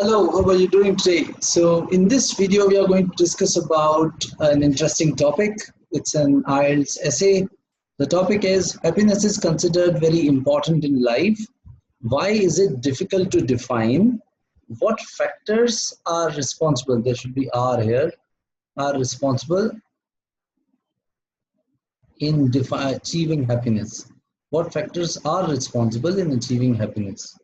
Hello, how are you doing today? So in this video, we are going to discuss about an interesting topic. It's an IELTS essay. The topic is happiness is considered very important in life. Why is it difficult to define? What factors are responsible? There should be R here. Are responsible in achieving happiness. What factors are responsible in achieving happiness?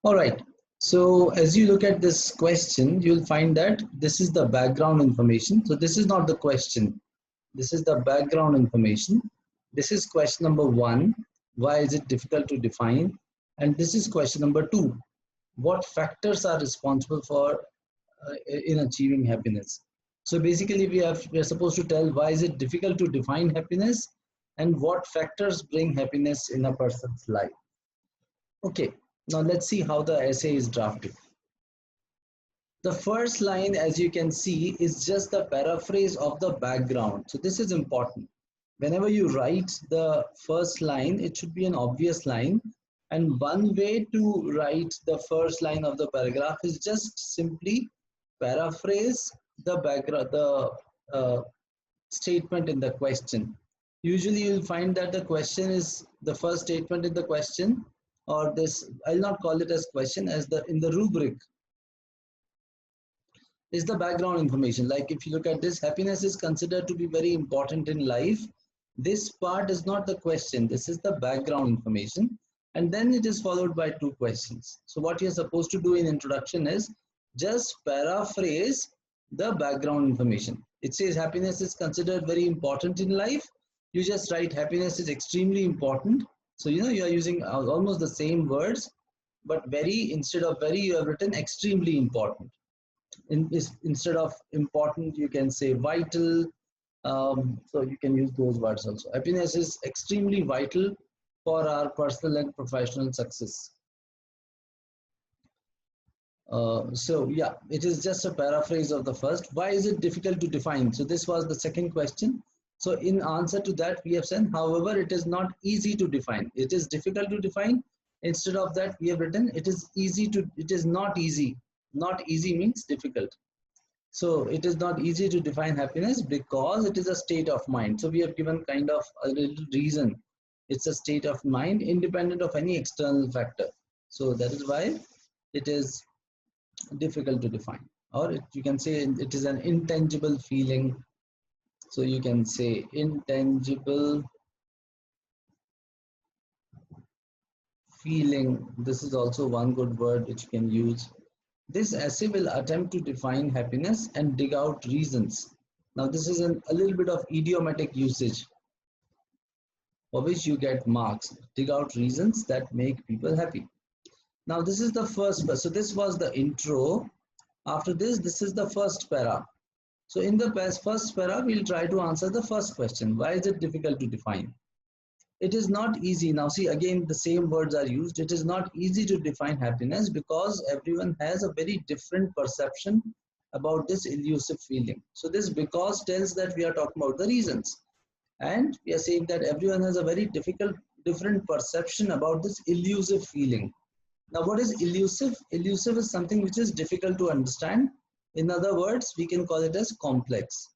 All right. So as you look at this question, you'll find that this is the background information. So this is not the question. This is the background information. This is question number 1. Why is it difficult to define? And this is question number 2. What factors are responsible for in achieving happiness? So basically we are supposed to tell why is it difficult to define happiness and what factors bring happiness in a person's life. Okay. Now let's see how the essay is drafted. The first line, as you can see, is just the paraphrase of the background. So this is important. Whenever you write the first line, it should be an obvious line. And one way to write the first line of the paragraph is just simply paraphrase the background, the statement in the question. Usually you'll find that the question is the first statement in the question, or this, I'll not call it as question, as in the rubric is the background information. Like if you look at this, happiness is considered to be very important in life. This part is not the question, this is the background information, and then it is followed by 2 questions. So what you're supposed to do in introduction is just paraphrase the background information. It says happiness is considered very important in life. You just write happiness is extremely important. So, you know, you are using almost the same words, but instead of very, you have written extremely important. Instead of important, you can say vital. So you can use those words also. Happiness is extremely vital for our personal and professional success. So yeah, it is just a paraphrase of the first. Why is it difficult to define? So this was the second question. So in answer to that, we have said, however, it is not easy to define. It is difficult to define. Instead of that, we have written, it is not easy. Not easy means difficult. So it is not easy to define happiness because it is a state of mind. So we have given kind of a little reason. It's a state of mind independent of any external factor. So that is why it is difficult to define. Or you can say it is an intangible feeling. So you can say intangible feeling. This is also one good word which you can use. This essay will attempt to define happiness and dig out reasons. Now this is a little bit of idiomatic usage for which you get marks. Dig out reasons that make people happy. Now this is the first, so this was the intro. After this, this is the first para. So in the first para, we'll try to answer the first question. Why is it difficult to define? It is not easy. Now see, again, the same words are used. It is not easy to define happiness because everyone has a very different perception about this elusive feeling. So this because tells that we are talking about the reasons. And we are saying that everyone has a very different perception about this elusive feeling. Now what is elusive? Elusive is something which is difficult to understand. In other words, we can call it as complex.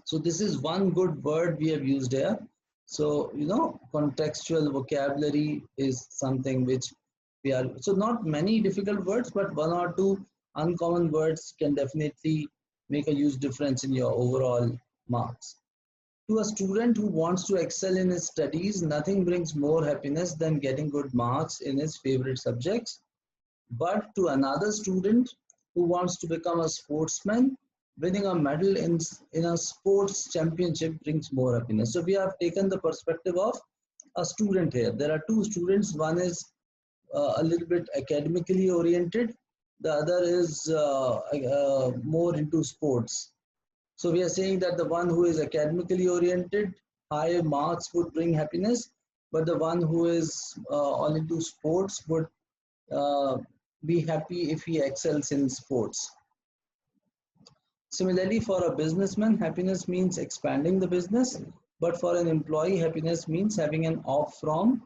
So this is one good word we have used here. So, you know, contextual vocabulary is something which we are, so not many difficult words, but 1 or 2 uncommon words can definitely make a huge difference in your overall marks. To a student who wants to excel in his studies, nothing brings more happiness than getting good marks in his favorite subjects. But to another student who wants to become a sportsman, winning a medal in a sports championship brings more happiness. So we have taken the perspective of a student here. There are 2 students. One is a little bit academically oriented. The other is more into sports. So we are saying that the one who is academically oriented, high marks would bring happiness, but the one who is all into sports would be happy if he excels in sports. Similarly, for a businessman, happiness means expanding the business, but for an employee, happiness means having an off from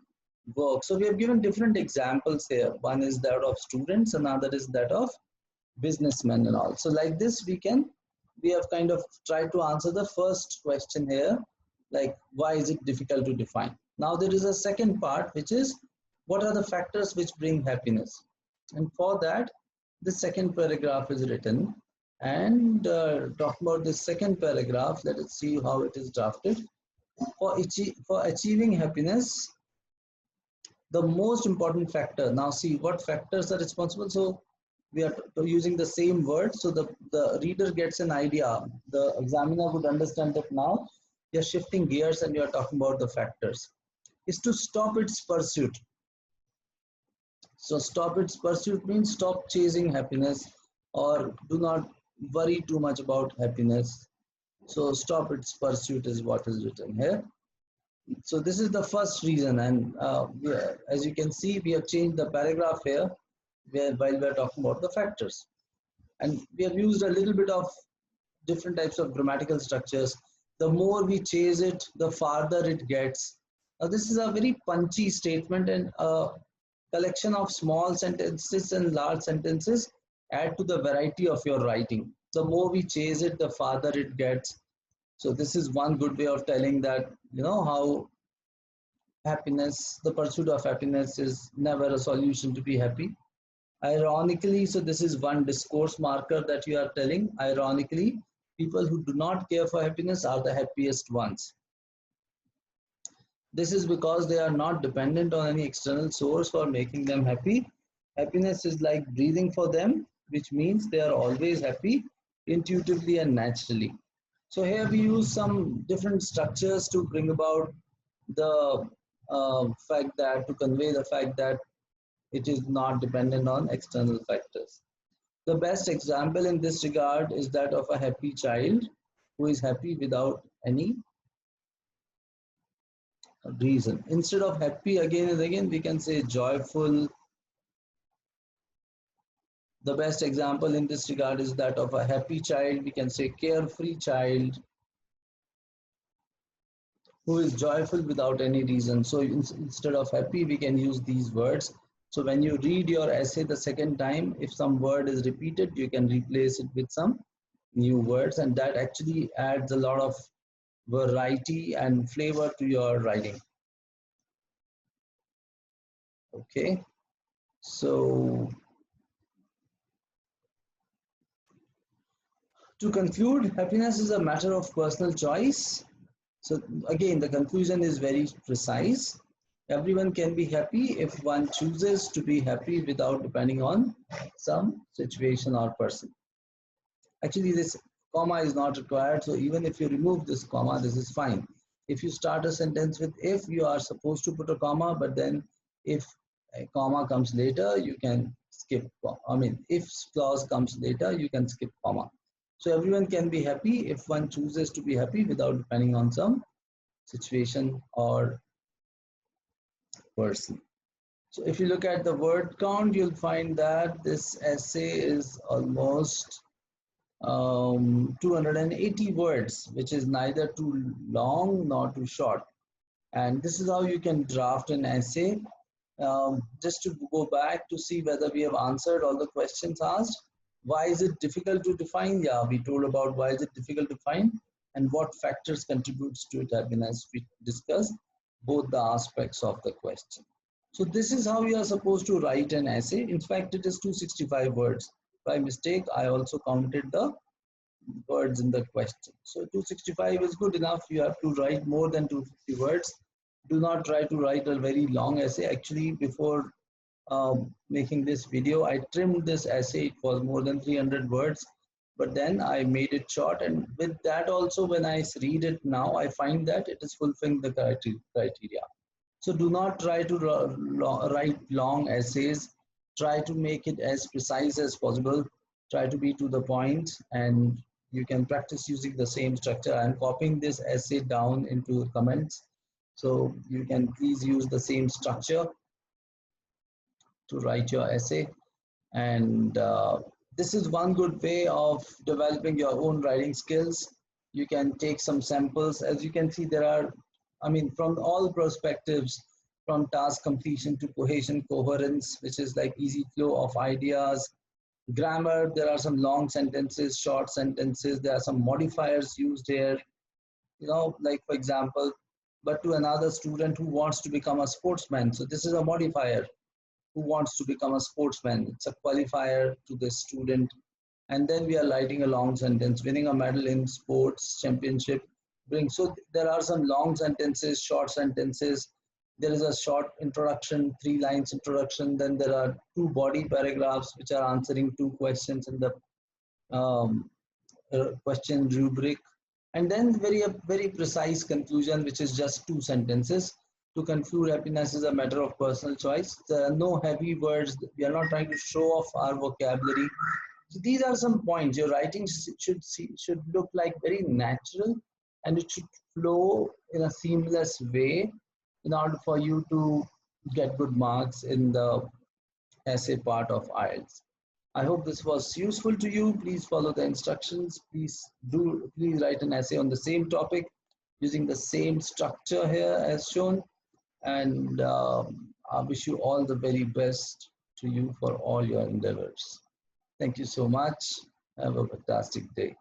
work. So we have given different examples here. One is that of students, another is that of businessmen and all. So like this, we have kind of tried to answer the first question here, like why is it difficult to define? Now there is a second part, which is what are the factors which bring happiness? And for that, the second paragraph is written. And talking about this second paragraph, let us see how it is drafted. For achieving happiness, the most important factor. Now see what factors are responsible. So we are using the same word, so the reader gets an idea. The examiner would understand that now you're shifting gears and you're talking about the factors. Is to stop its pursuit. So stop its pursuit means stop chasing happiness, or do not worry too much about happiness. So stop its pursuit is what is written here. So this is the first reason, and as you can see, we have changed the paragraph here while we are talking about the factors, and we have used a little bit of different types of grammatical structures. The more we chase it, the farther it gets. Now this is a very punchy statement, and a collection of small sentences and large sentences add to the variety of your writing. The more we chase it, the farther it gets. So this is one good way of telling that, you know, how happiness, the pursuit of happiness is never a solution to be happy. Ironically, so this is one discourse marker that you are telling. Ironically, people who do not care for happiness are the happiest ones. This is because they are not dependent on any external source for making them happy. Happiness is like breathing for them, which means they are always happy intuitively and naturally. So here we use some different structures to bring about the fact that, to convey the fact that it is not dependent on external factors. The best example in this regard is that of a happy child who is happy without any reason. Instead of happy, again and again, we can say joyful. The best example in this regard is that of a happy child. We can say carefree child who is joyful without any reason. So instead of happy, we can use these words. So when you read your essay the second time, if some word is repeated, you can replace it with some new words, and that actually adds a lot of variety and flavor to your writing. Okay, so to conclude, happiness is a matter of personal choice. So again, the conclusion is very precise. Everyone can be happy if one chooses to be happy without depending on some situation or person. Actually, this comma is not required. So even if you remove this comma, this is fine. If you start a sentence with if, you are supposed to put a comma, but then if a comma comes later, you can skip. I mean, if clause comes later, you can skip comma. So everyone can be happy if one chooses to be happy without depending on some situation or person. So if you look at the word count, you'll find that this essay is almost 280 words, which is neither too long nor too short. And this is how you can draft an essay. Just to go back to see whether we have answered all the questions asked. Why is it difficult to define? Yeah, we told about why is it difficult to find and what factors contributes to it happiness. We discussed both the aspects of the question. So this is how you are supposed to write an essay. In fact, it is 265 words. By mistake, I also counted the words in the question. So 265 is good enough. You have to write more than 250 words. Do not try to write a very long essay. Actually, before making this video, I trimmed this essay. It was more than 300 words, but then I made it short. And with that also, when I read it now, I find that it is fulfilling the criteria. So do not try to write long essays. Try to make it as precise as possible. Try to be to the point, and you can practice using the same structure. I'm copying this essay down into comments. So you can please use the same structure to write your essay. And this is one good way of developing your own writing skills. You can take some samples. As you can see, there are, I mean, from all perspectives, from task completion to cohesion, coherence, which is like easy flow of ideas. Grammar, there are some long sentences, short sentences, there are some modifiers used here, like for example, but to another student who wants to become a sportsman. So this is a modifier, who wants to become a sportsman. It's a qualifier to the student. And then we are writing a long sentence, winning a medal in sports championship. So there are some long sentences, short sentences. There is a short introduction, 3 lines introduction. Then there are 2 body paragraphs which are answering 2 questions in the um, question rubric, and then very precise conclusion, which is just 2 sentences. To conclude, happiness is a matter of personal choice. There are no heavy words. We are not trying to show off our vocabulary. So these are some points. Your writing should look like very natural, and it should flow in a seamless way in order for you to get good marks in the essay part of IELTS. I hope this was useful to you. Please follow the instructions. Please write an essay on the same topic using the same structure here as shown. And I wish you all the very best to you for all your endeavors. Thank you so much. Have a fantastic day.